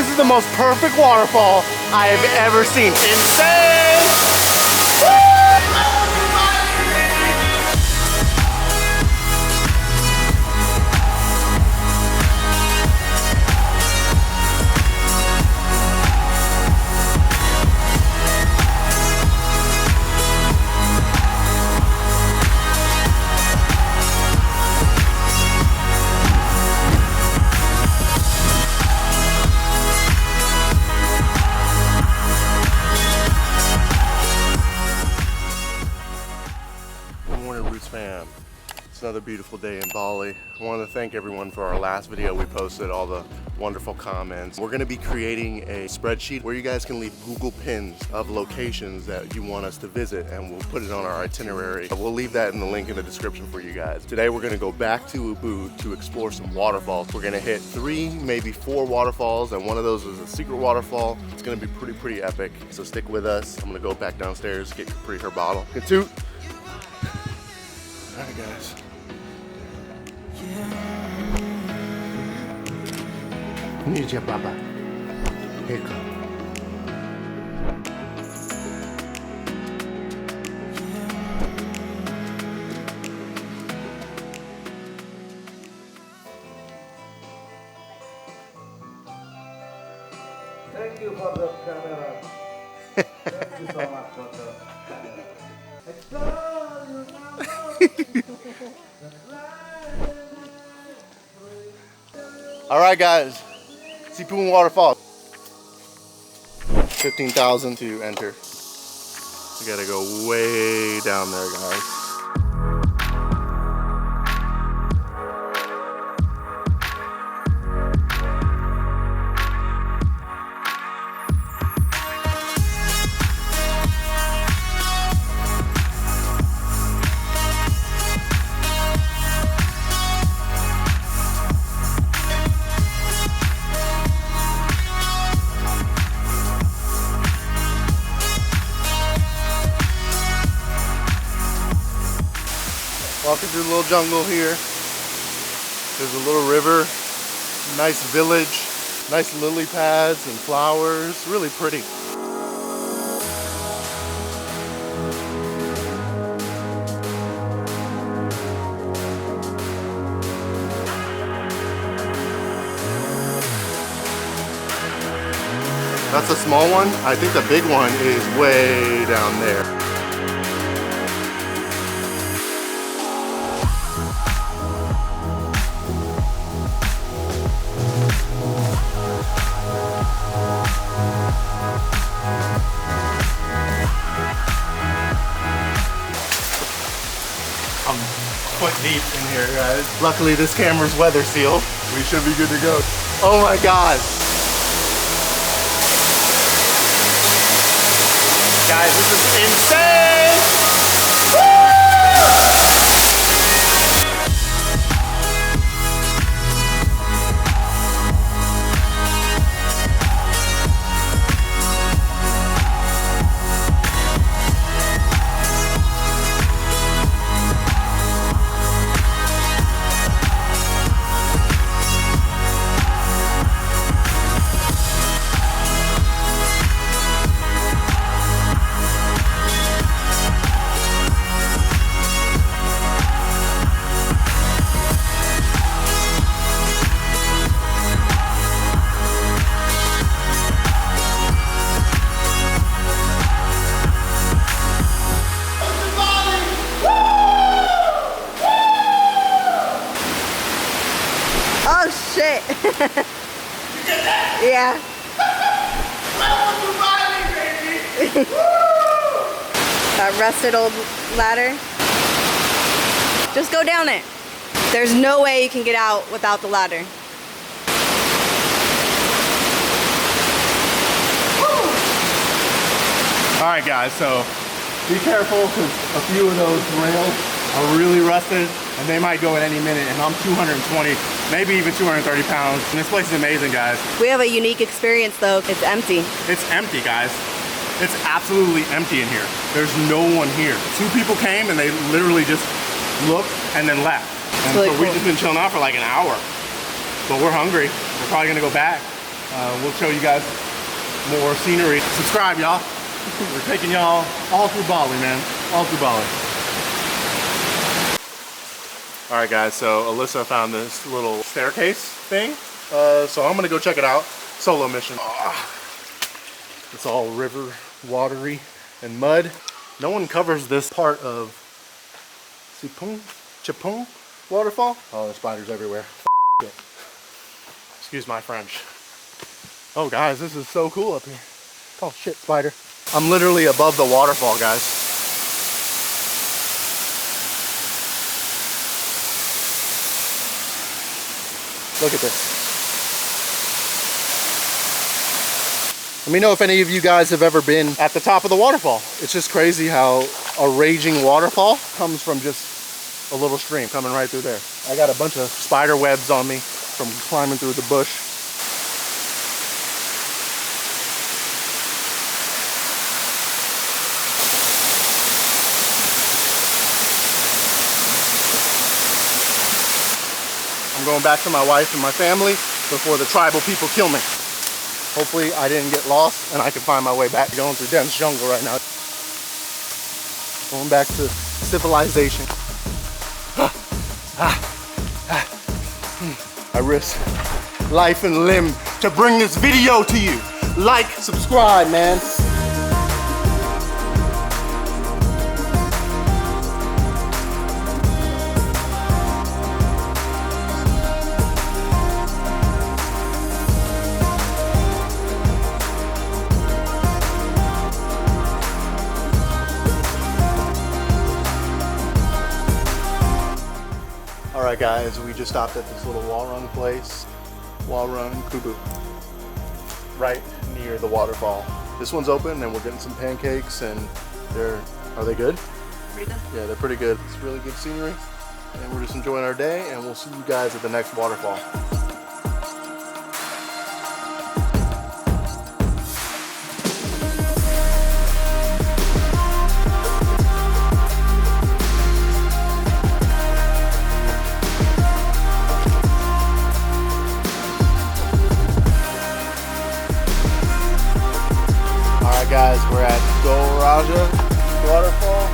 This is the most perfect waterfall I have ever seen. Insane! Fam. It's another beautiful day in Bali. I want to thank everyone for our last video we posted, all the wonderful comments. We're going to be creating a spreadsheet where you guys can leave Google pins of locations that you want us to visit, and we'll put it on our itinerary. We'll leave that in the link in the description for you guys. Today we're going to go back to UBUD to explore some waterfalls. We're going to hit 3, maybe 4 waterfalls, and one of those is a secret waterfall. It's going to be pretty epic, so stick with us. I'm going to go back downstairs, get Capri her bottle. Get to. All right, guys. Need your papa. Here you go. Thank you for the camera. Thank you so much for the All right, guys. Cepung Waterfall. 15,000 to enter. We gotta go way down there, guys. Walking through the little jungle here. There's a little river, nice village, nice lily pads and flowers, really pretty. That's a small one. I think the big one is way down there. I'm foot deep in here, guys. Luckily, this camera's weather sealed. We should be good to go. Oh my God. Guys, this is insane! Oh shit! You get that? Yeah. Welcome to Bali, baby! That rusted old ladder. Just go down it. There's no way you can get out without the ladder. All right, guys, so be careful because a few of those rails are really rusted and they might go at any minute, and I'm 220, maybe even 230 pounds. And this place is amazing, guys. We have a unique experience though. It's empty. It's empty, guys. It's absolutely empty in here. There's no one here. 2 people came and they literally just looked and then left. And really so we've cool. just been chilling out for like an hour. But we're hungry. We're probably gonna go back. We'll show you guys more scenery. Subscribe, y'all. We're taking y'all all through Bali, man. All through Bali. All right, guys, so Alyssa found this little staircase thing. So I'm gonna go check it out. Solo mission. It's all river, watery, and mud. No one covers this part of Cepung Waterfall. Oh, there's spiders everywhere. Excuse my French. Oh, guys, this is so cool up here. Oh, shit, spider. I'm literally above the waterfall, guys. Look at this. Let me know if any of you guys have ever been at the top of the waterfall. It's just crazy how a raging waterfall comes from just a little stream coming right through there. I got a bunch of spider webs on me from climbing through the bush. I'm going back to my wife and my family before the tribal people kill me. Hopefully I didn't get lost and I can find my way back. Going through dense jungle right now. Going back to civilization. I risk life and limb to bring this video to you. Like, subscribe, man. Alright guys, we just stopped at this little Warung place. Warung Kubu. Right near the waterfall. This one's open and we're getting some pancakes and are they good? Pretty good. Yeah, they're pretty good. It's really good scenery. And we're just enjoying our day and we'll see you guys at the next waterfall. Guys, we're at Goa Raja Waterfall.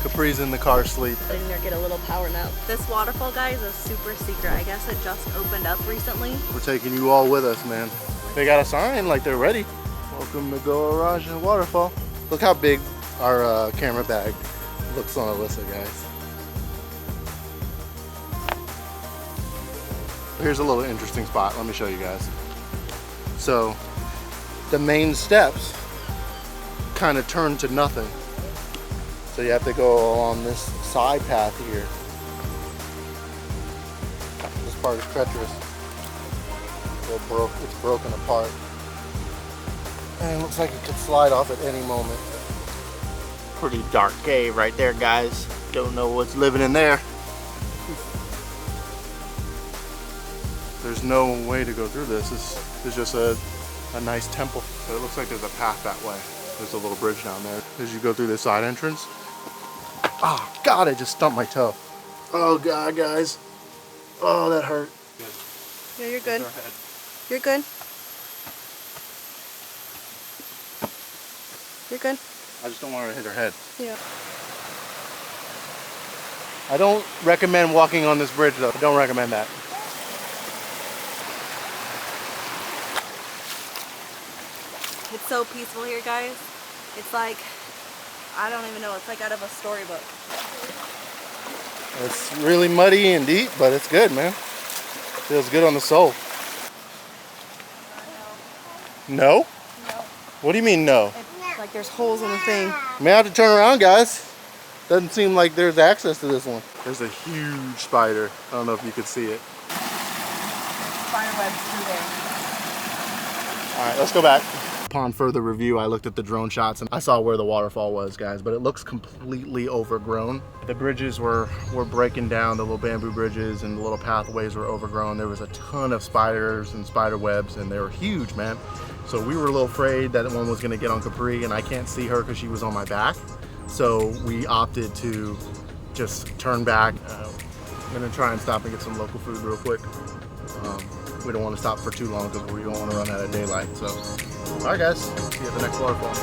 Capri's in the car asleep. In there, get a little power nap. This waterfall, guys, is super secret. I guess it just opened up recently. We're taking you all with us, man. They got a sign like they're ready. Welcome to Goa Raja Waterfall. Look how big our camera bag looks on Alyssa, guys. Here's a little interesting spot. Let me show you guys. So the main steps kind of turn to nothing. So you have to go along this side path here. This part is treacherous. It's broken apart. And it looks like it could slide off at any moment. Pretty dark cave right there, guys. Don't know what's living in there. There's no way to go through this. This is just a nice temple. So it looks like there's a path that way. There's a little bridge down there. As you go through this side entrance. Oh God, I just stumped my toe. Oh God, guys. Oh, that hurt. Yeah, you're good. You're good. You're good. I just don't want her to hit her head. Yeah. I don't recommend walking on this bridge though. I don't recommend that. It's so peaceful here, guys. It's like, I don't even know, it's like out of a storybook. It's really muddy and deep, but it's good, man. Feels good on the soul. No? No. What do you mean no? It's like there's holes in the thing. May have to turn around, guys. Doesn't seem like there's access to this one. There's a huge spider. I don't know if you could see it. Spider webs through there. All right, let's go back. Upon further review, I looked at the drone shots and I saw where the waterfall was, guys, but it looks completely overgrown. The bridges were breaking down, the little bamboo bridges and the little pathways were overgrown. There was a ton of spiders and spider webs and they were huge, man. So we were a little afraid that one was gonna get on Capri and I can't see her because she was on my back. So we opted to just turn back. I'm gonna try and stop and get some local food real quick. We don't want to stop for too long because we don't want to run out of daylight. So, all right, guys, see you at the next waterfall.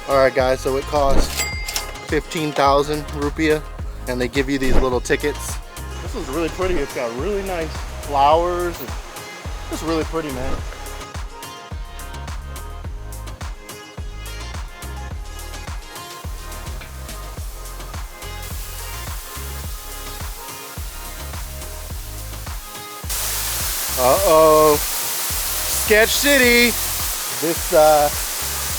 Alright guys, so it costs 15,000 rupiah and they give you these little tickets. This one's really pretty. It's got really nice flowers. It's really pretty, man. Uh-oh. Sketch City.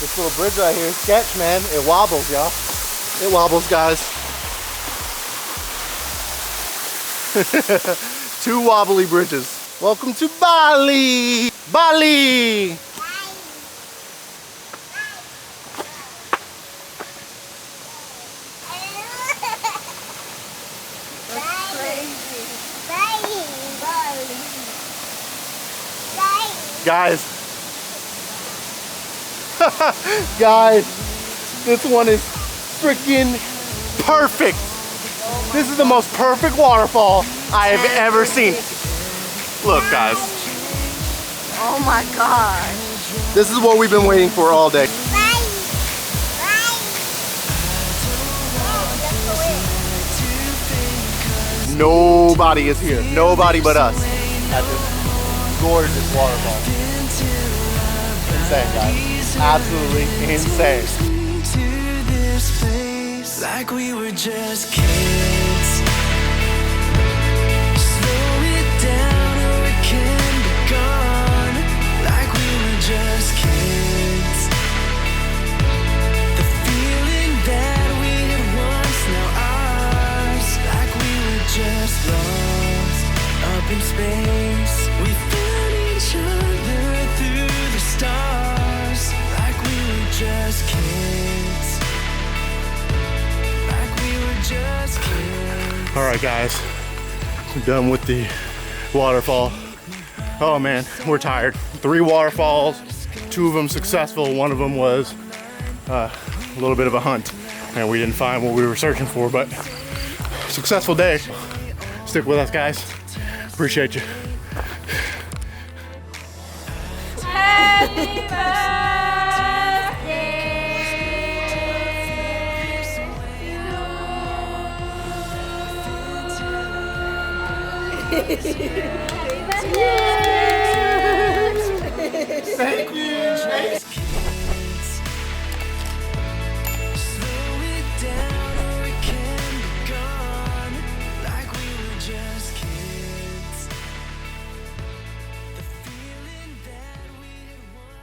This little bridge right here, sketch, man. It wobbles, y'all. It wobbles, guys. 2 wobbly bridges. Welcome to Bali! Bali! Guys. Guys, this one is freaking perfect. This is the most perfect waterfall I have ever seen. Look, guys. Oh my gosh. This is what we've been waiting for all day. Nobody is here. Nobody but us at this gorgeous waterfall. Insane, guys. Absolutely insane. Like we were just kids. Slow it down or it can be gone. Like we were just kids. The feeling that we had once now ours. Like we were just lost up in space. We found each other through the stars. Like we were just kids. All right, guys, we're done with the waterfall. Oh man, we're tired. 3 waterfalls, 2 of them successful. 1 of them was a little bit of a hunt and we didn't find what we were searching for, but successful day. Stick with us, guys. Appreciate you. Happy birthday. Thank you.